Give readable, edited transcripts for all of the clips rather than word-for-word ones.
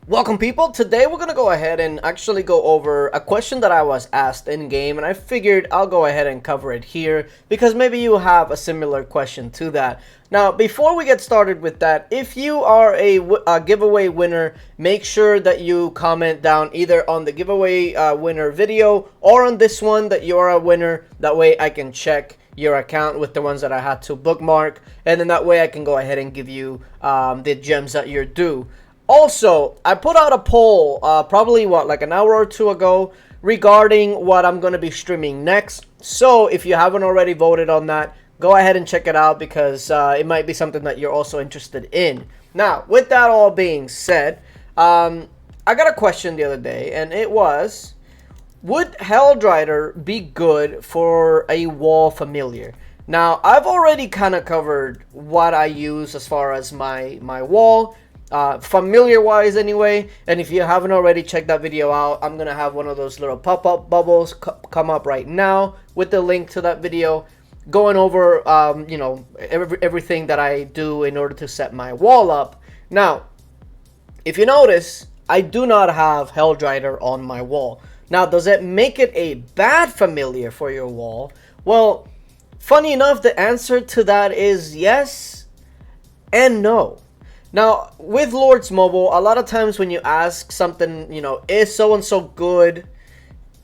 Welcome people, today we're going to go ahead and actually go over a question that I was asked in game, and I figured I'll go ahead and cover it here because maybe you have a similar question to that. Now before we get started with that, if you are a giveaway winner, make sure that you comment down either on the giveaway winner video or on this one that you are a winner. That way I can check your account with the ones that I had to bookmark, and then that way I can go ahead and give you the gems that you're due. Also, I put out a poll probably like an hour or two ago regarding what I'm going to be streaming next. So if you haven't already voted on that, go ahead and check it out because it might be something that you're also interested in. Now, with that all being said, I got a question the other day, and it was, would Helldrider be good for a wall familiar? Now, I've already kind of covered what I use as far as my wall. Familiar wise anyway, and if you haven't already checked that video out, I'm gonna have one of those little pop-up bubbles come up right now with the link to that video going over everything that I do in order to set my wall up. Now if you notice, I do not have Helldrider on my wall. Now does it make it a bad familiar for your wall? Well, funny enough, the answer to that is yes and no. Now, with Lords Mobile, a lot of times when you ask something, is so-and-so good,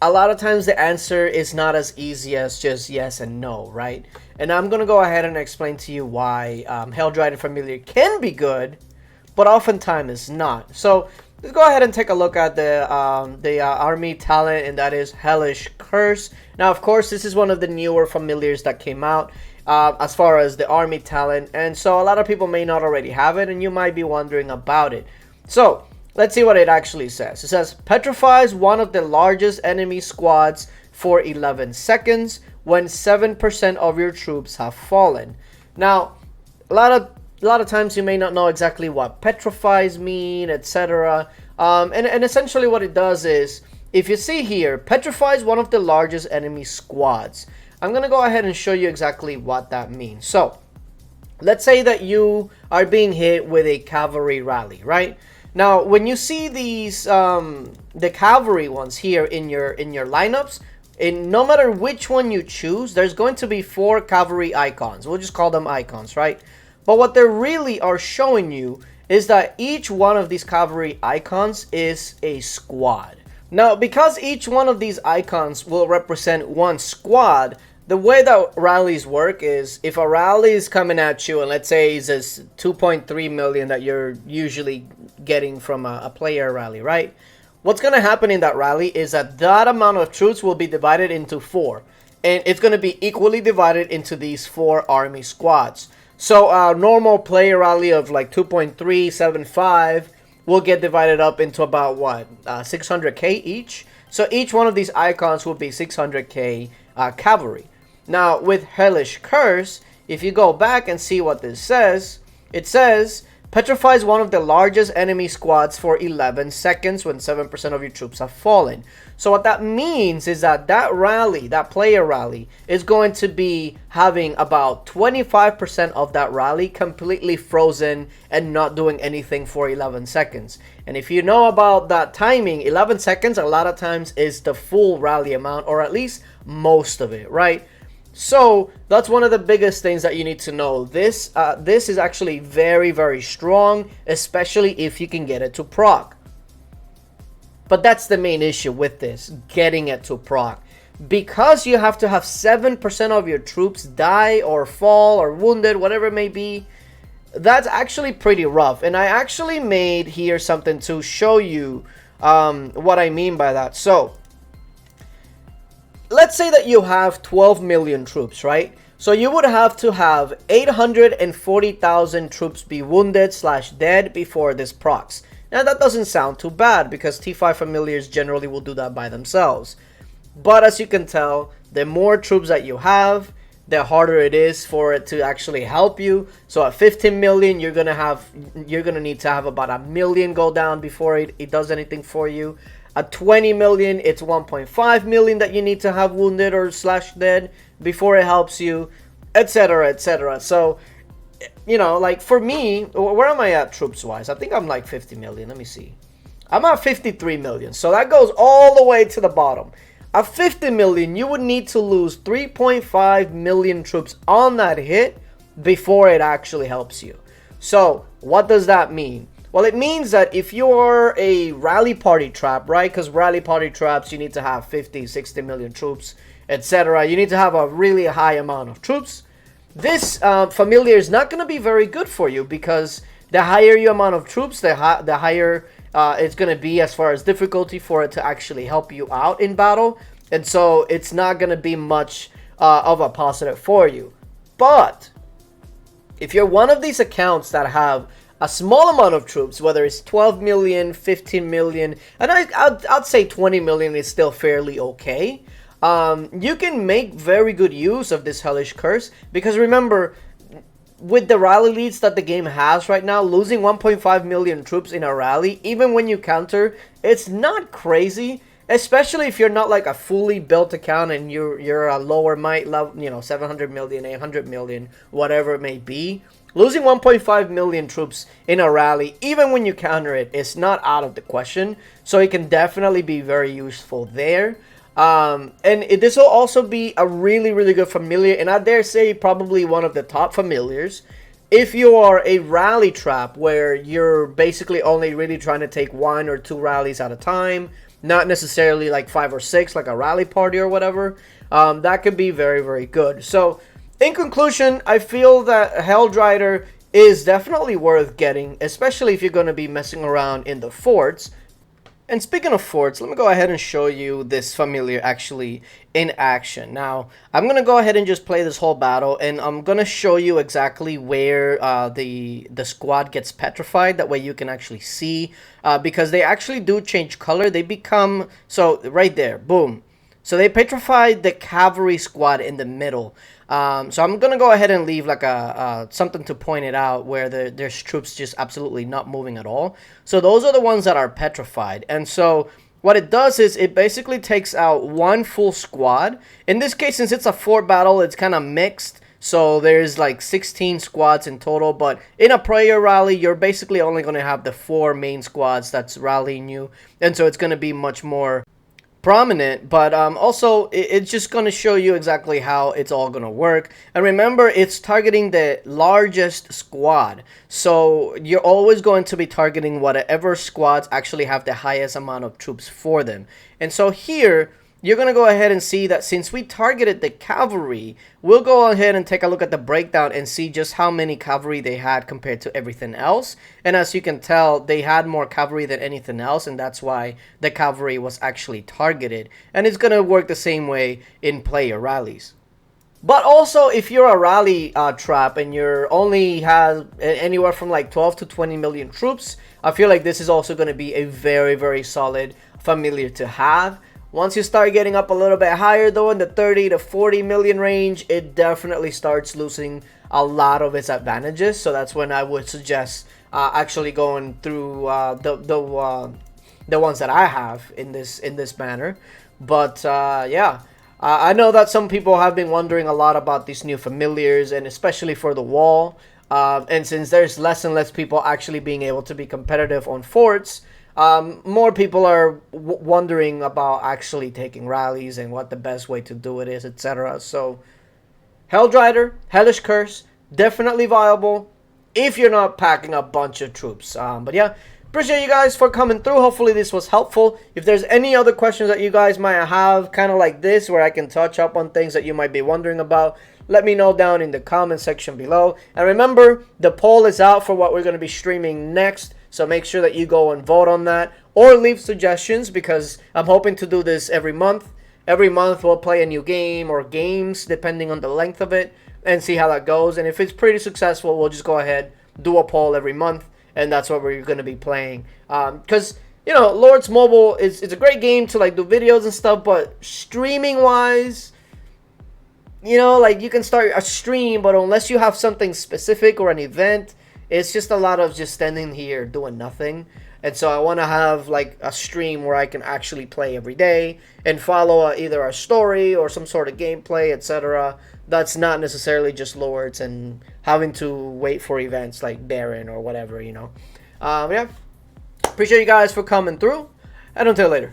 a lot of times the answer is not as easy as just yes and no, right? And I'm going to go ahead and explain to you why Helldrider Familiar can be good, but oftentimes is not. So, let's go ahead and take a look at the army talent, and that is Hellish Curse. Now, of course, this is one of the newer familiars that came out. As far as the army talent, and so a lot of people may not already have it, and you might be wondering about it. So let's see what it actually says. It says petrifies one of the largest enemy squads for 11 seconds when 7% of your troops have fallen. Now a lot of times you may not know exactly what petrifies mean, etc. And essentially what it does is, if you see here, petrifies one of the largest enemy squads. I'm going to go ahead and show you exactly what that means. So, let's say that you are being hit with a cavalry rally, right? Now, when you see these, the cavalry ones here in your lineups, no matter which one you choose, there's going to be 4 cavalry icons. We'll just call them icons, right? But what they really are showing you is that each one of these cavalry icons is a squad. Now, because each one of these icons will represent one squad, the way that rallies work is, if a rally is coming at you, and let's say it's this 2.3 million that you're usually getting from a player rally, right? What's going to happen in that rally is that amount of troops will be divided into 4. And it's going to be equally divided into these 4 army squads. So a normal player rally of like 2.375 will get divided up into about what, 600k each. So each one of these icons will be 600k cavalry. Now with Hellish Curse, if you go back and see what this says, it says petrifies one of the largest enemy squads for 11 seconds when 7% of your troops have fallen. So what that means is that rally, that player rally, is going to be having about 25% of that rally completely frozen and not doing anything for 11 seconds. And if you know about that timing, 11 seconds a lot of times is the full rally amount, or at least most of it, right? So that's one of the biggest things that you need to know. This is actually very, very strong, especially if you can get it to proc. But that's the main issue with this, getting it to proc. Because you have to have 7% of your troops die or fall or wounded, whatever it may be, that's actually pretty rough. And I actually made here something to show you what I mean by that. So let's say that you have 12 million troops, right? So you would have to have 840,000 troops be wounded / dead before this procs. Now that doesn't sound too bad because T5 familiars generally will do that by themselves. But as you can tell, the more troops that you have, the harder it is for it to actually help you. So at 15 million, you're gonna need to have about 1 million go down before it does anything for you. At 20 million, it's 1.5 million that you need to have wounded or / dead before it helps you, etc, etc. So you know, like for me, where am I at troops wise? I think I'm like 50 million. Let me see. I'm at 53 million. So that goes all the way to the bottom. At 50 million, you would need to lose 3.5 million troops on that hit before it actually helps you. So what does that mean? Well, it means that if you're a rally party trap, right? Because rally party traps, you need to have 50, 60 million troops, etc. You need to have a really high amount of troops. This familiar is not going to be very good for you, because the higher your amount of troops, the higher it's going to be as far as difficulty for it to actually help you out in battle. And so it's not going to be much of a positive for you. But if you're one of these accounts that have a small amount of troops, whether it's 12 million, 15 million, and I'd say 20 million is still fairly okay. You can make very good use of this Hellish Curse, because remember, with the rally leads that the game has right now, losing 1.5 million troops in a rally, even when you counter, it's not crazy. Especially if you're not like a fully built account and you're a lower might level, you know, 700 million, 800 million, whatever it may be. Losing 1.5 million troops in a rally, even when you counter it, is not out of the question. So it can definitely be very useful there. This will also be a really, really good familiar, and I dare say probably one of the top familiars. If you are a rally trap where you're basically only really trying to take 1 or 2 rallies at a time, not necessarily like 5 or 6 like a rally party or whatever, that could be very, very good. So in conclusion, I feel that Helldrider is definitely worth getting, especially if you're going to be messing around in the forts. And speaking of forts, let me go ahead and show you this familiar actually in action. Now, I'm going to go ahead and just play this whole battle, and I'm going to show you exactly where the squad gets petrified. That way you can actually see, because they actually do change color. They become, so right there, boom. So they petrified the cavalry squad in the middle. So I'm going to go ahead and leave like something to point it out where there's troops just absolutely not moving at all. So those are the ones that are petrified. And so what it does is it basically takes out one full squad. In this case, since it's a fort battle, it's kind of mixed. So there's like 16 squads in total. But in a prayer rally, you're basically only going to have the 4 main squads that's rallying you. And so it's going to be much more prominent, but also it's just going to show you exactly how it's all going to work. And remember, it's targeting the largest squad, so you're always going to be targeting whatever squads actually have the highest amount of troops for them. And so here you're going to go ahead and see that since we targeted the cavalry, we'll go ahead and take a look at the breakdown and see just how many cavalry they had compared to everything else. And as you can tell, they had more cavalry than anything else, and that's why the cavalry was actually targeted. And it's going to work the same way in player rallies. But also, if you're a rally trap and you're only have anywhere from like 12 to 20 million troops, I feel like this is also going to be a very, very solid familiar to have. Once you start getting up a little bit higher though, in the 30 to 40 million range, it definitely starts losing a lot of its advantages. So that's when I would suggest actually going through the ones that I have in this manner. But yeah, I know that some people have been wondering a lot about these new familiars, and especially for the wall. And since there's less and less people actually being able to be competitive on forts, more people are wondering about actually taking rallies and what the best way to do it is, etc. So, Helldrider, Hellish Curse, definitely viable if you're not packing a bunch of troops. But yeah, appreciate you guys for coming through. Hopefully this was helpful. If there's any other questions that you guys might have, kind of like this, where I can touch up on things that you might be wondering about, let me know down in the comment section below. And remember, the poll is out for what we're going to be streaming next. So make sure that you go and vote on that, or leave suggestions, because I'm hoping to do this every month. Every month we'll play a new game or games depending on the length of it, and see how that goes. And if it's pretty successful, we'll just go ahead, do a poll every month, and that's what we're going to be playing. Because, you know, Lords Mobile is a great game to like do videos and stuff, but streaming wise, you know, like you can start a stream, but unless you have something specific or an event, it's just a lot of just standing here doing nothing. And so I want to have like a stream where I can actually play every day and follow either a story or some sort of gameplay, etc. That's not necessarily just Lords and having to wait for events like Baron or whatever, you know. Yeah. Appreciate you guys for coming through, and until later.